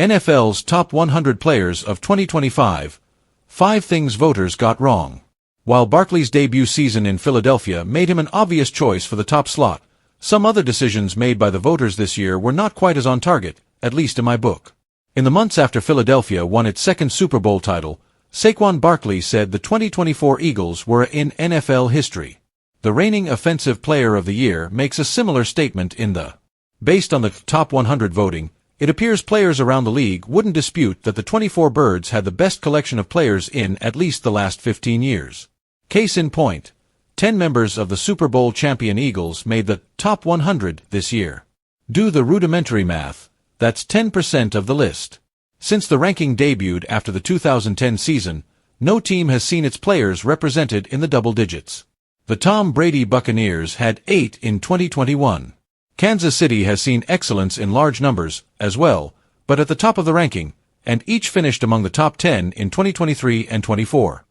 NFL's top 100 players of 2025. 5 things voters got wrong. While Barkley's debut season in Philadelphia made him an obvious choice for the top slot, some other decisions made by the voters this year were not quite as on target, at least in my book. In the months after Philadelphia won its second Super Bowl title, Saquon Barkley said the 2024 Eagles were in NFL history. The reigning Offensive Player of the Year makes a similar statement in the. Based on the top 100 voting, it appears players around the league wouldn't dispute that the 24 Birds had the best collection of players in at least the last 15 years. Case in point, 10 members of the Super Bowl champion Eagles made the top 100 this year. Do the rudimentary math, that's 10% of the list. Since the ranking debuted after the 2010 season, no team has seen its players represented in the double digits. The Tom Brady Buccaneers had 8 in 2021. Kansas City has seen excellence in large numbers, as well, but at the top of the ranking, and each finished among the top 10 in 2023 and 24.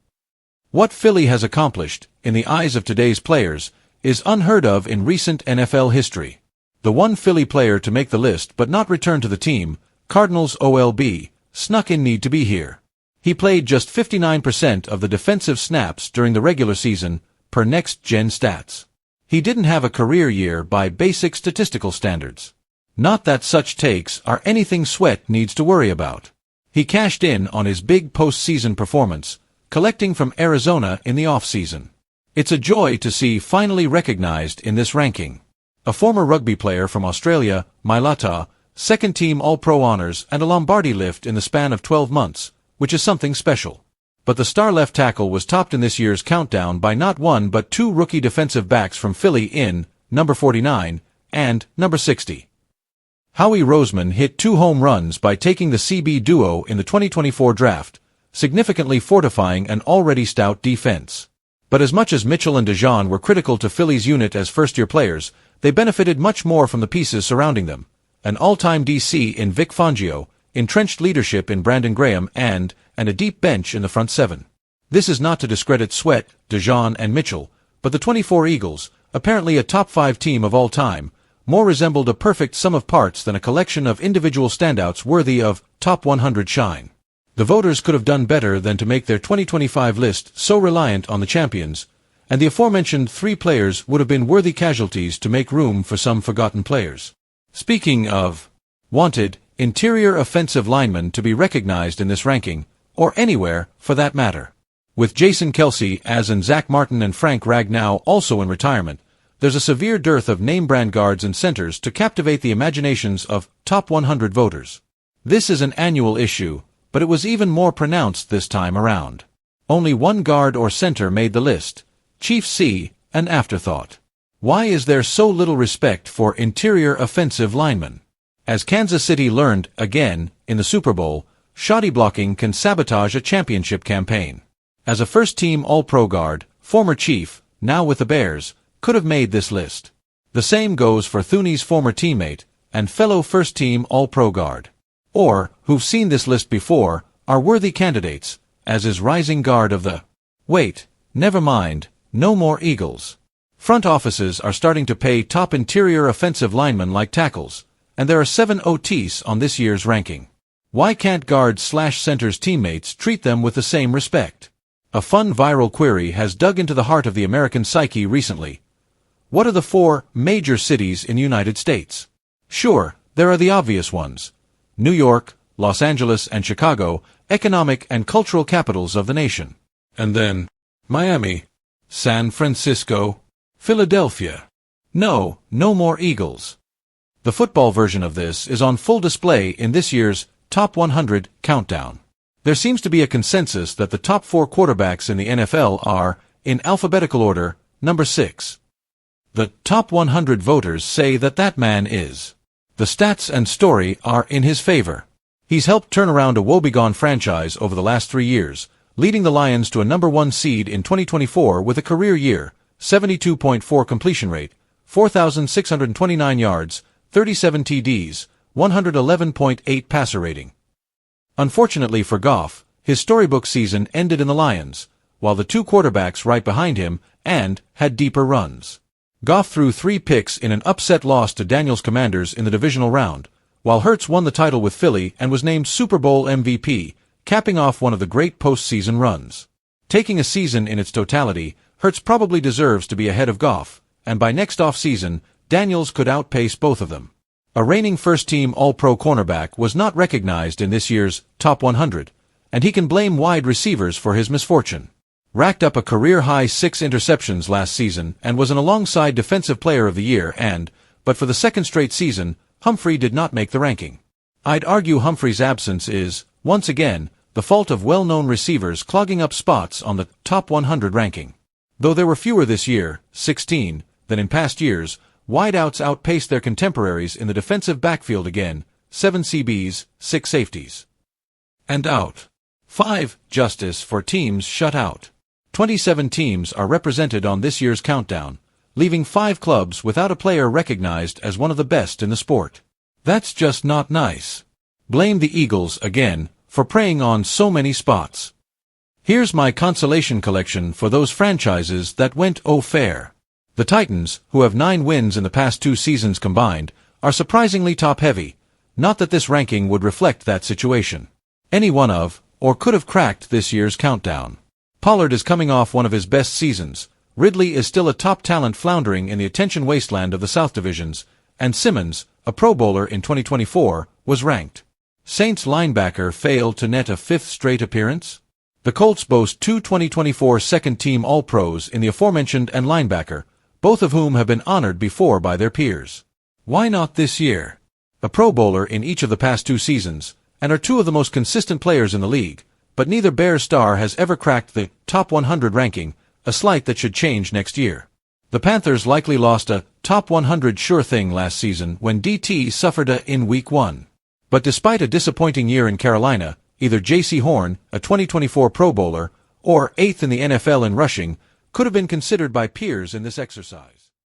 What Philly has accomplished, in the eyes of today's players, is unheard of in recent NFL history. The one Philly player to make the list but not return to the team, Cardinals OLB, snuck in need to be here. He played just 59% of the defensive snaps during the regular season, per next-gen stats. He didn't have a career year by basic statistical standards. Not that such takes are anything Sweat needs to worry about. He cashed in on his big postseason performance, collecting from Arizona in the offseason. It's a joy to see finally recognized in this ranking. A former rugby player from Australia, Mailata, second-team All-Pro honors and a Lombardi lift in the span of 12 months, which is something special. But the star left tackle was topped in this year's countdown by not one but 2 rookie defensive backs from Philly in number 49 and number 60. Howie Roseman hit 2 home runs by taking the CB duo in the 2024 draft, significantly fortifying an already stout defense. But as much as Mitchell and DeJean were critical to Philly's unit as first-year players, they benefited much more from the pieces surrounding them. An all-time DC in Vic Fangio, entrenched leadership in Brandon Graham and a deep bench in the front 7. This is not to discredit Sweat, DeJean and Mitchell, but the 24 Eagles, apparently a top 5 team of all time, more resembled a perfect sum of parts than a collection of individual standouts worthy of top 100 shine. The voters could have done better than to make their 2025 list so reliant on the champions, and the aforementioned 3 players would have been worthy casualties to make room for some forgotten players. Speaking of wanted, interior offensive linemen to be recognized in this ranking, or anywhere, for that matter. With Jason Kelce, and Zach Martin and Frank Ragnow also in retirement, there's a severe dearth of name-brand guards and centers to captivate the imaginations of top 100 voters. This is an annual issue, but it was even more pronounced this time around. Only one guard or center made the list, Chief C, an afterthought. Why is there so little respect for interior offensive linemen? As Kansas City learned, again, in the Super Bowl, shoddy blocking can sabotage a championship campaign. As a first-team All-Pro guard, former Chief, now with the Bears, could have made this list. The same goes for Thuney's former teammate and fellow first-team All-Pro guard. Or, who've seen this list before, are worthy candidates, as is rising guard of the... Wait, never mind, no more Eagles. Front offices are starting to pay top interior offensive linemen like tackles, and there are 7 OTs on this year's ranking. Why can't guards/centers teammates treat them with the same respect? A fun viral query has dug into the heart of the American psyche recently. What are the 4 major cities in the United States? Sure, there are the obvious ones. New York, Los Angeles, and Chicago, economic and cultural capitals of the nation. And then, Miami, San Francisco, Philadelphia. No more Eagles. The football version of this is on full display in this year's Top 100 Countdown. There seems to be a consensus that the top 4 quarterbacks in the NFL are, in alphabetical order, number 6. The top 100 voters say that man is. The stats and story are in his favor. He's helped turn around a woebegone franchise over the last 3 years, leading the Lions to a number 1 seed in 2024 with a career year, 72.4 completion rate, 4,629 yards, 37 TDs, 111.8 passer rating. Unfortunately for Goff, his storybook season ended in the Lions, while the 2 quarterbacks right behind him had deeper runs. Goff threw 3 picks in an upset loss to Daniels' Commanders in the divisional round, while Hurts won the title with Philly and was named Super Bowl MVP, capping off one of the great postseason runs. Taking a season in its totality, Hurts probably deserves to be ahead of Goff, and by next offseason, Daniels could outpace both of them. A reigning first-team All-Pro cornerback was not recognized in this year's Top 100, and he can blame wide receivers for his misfortune. Racked up a career-high 6 interceptions last season and was an alongside Defensive Player of the Year but for the second straight season, Humphrey did not make the ranking. I'd argue Humphrey's absence is, once again, the fault of well-known receivers clogging up spots on the Top 100 ranking. Though there were fewer this year, 16, than in past years, wideouts outpaced their contemporaries in the defensive backfield again, 7 CBs, 6 safeties. And out. 5. Justice for teams shut out. 27 teams are represented on this year's countdown, leaving 5 clubs without a player recognized as one of the best in the sport. That's just not nice. Blame the Eagles again for preying on so many spots. Here's my consolation collection for those franchises that went au fair. The Titans, who have 9 wins in the past 2 seasons combined, are surprisingly top-heavy. Not that this ranking would reflect that situation. Any one of, or could have cracked this year's countdown. Pollard is coming off one of his best seasons. Ridley is still a top talent floundering in the attention wasteland of the South Divisions, and Simmons, a Pro Bowler in 2024, was ranked. Saints linebacker failed to net a 5th straight appearance. The Colts boast 2 2024 second-team All-Pros in the aforementioned and linebacker, both of whom have been honored before by their peers. Why not this year? A Pro Bowler in each of the past 2 seasons, and are 2 of the most consistent players in the league, but neither Bears star has ever cracked the Top 100 ranking, a slight that should change next year. The Panthers likely lost a Top 100 sure thing last season when DT suffered in Week 1. But despite a disappointing year in Carolina, either J.C. Horn, a 2024 Pro Bowler, or 8th in the NFL in rushing, could have been considered by peers in this exercise.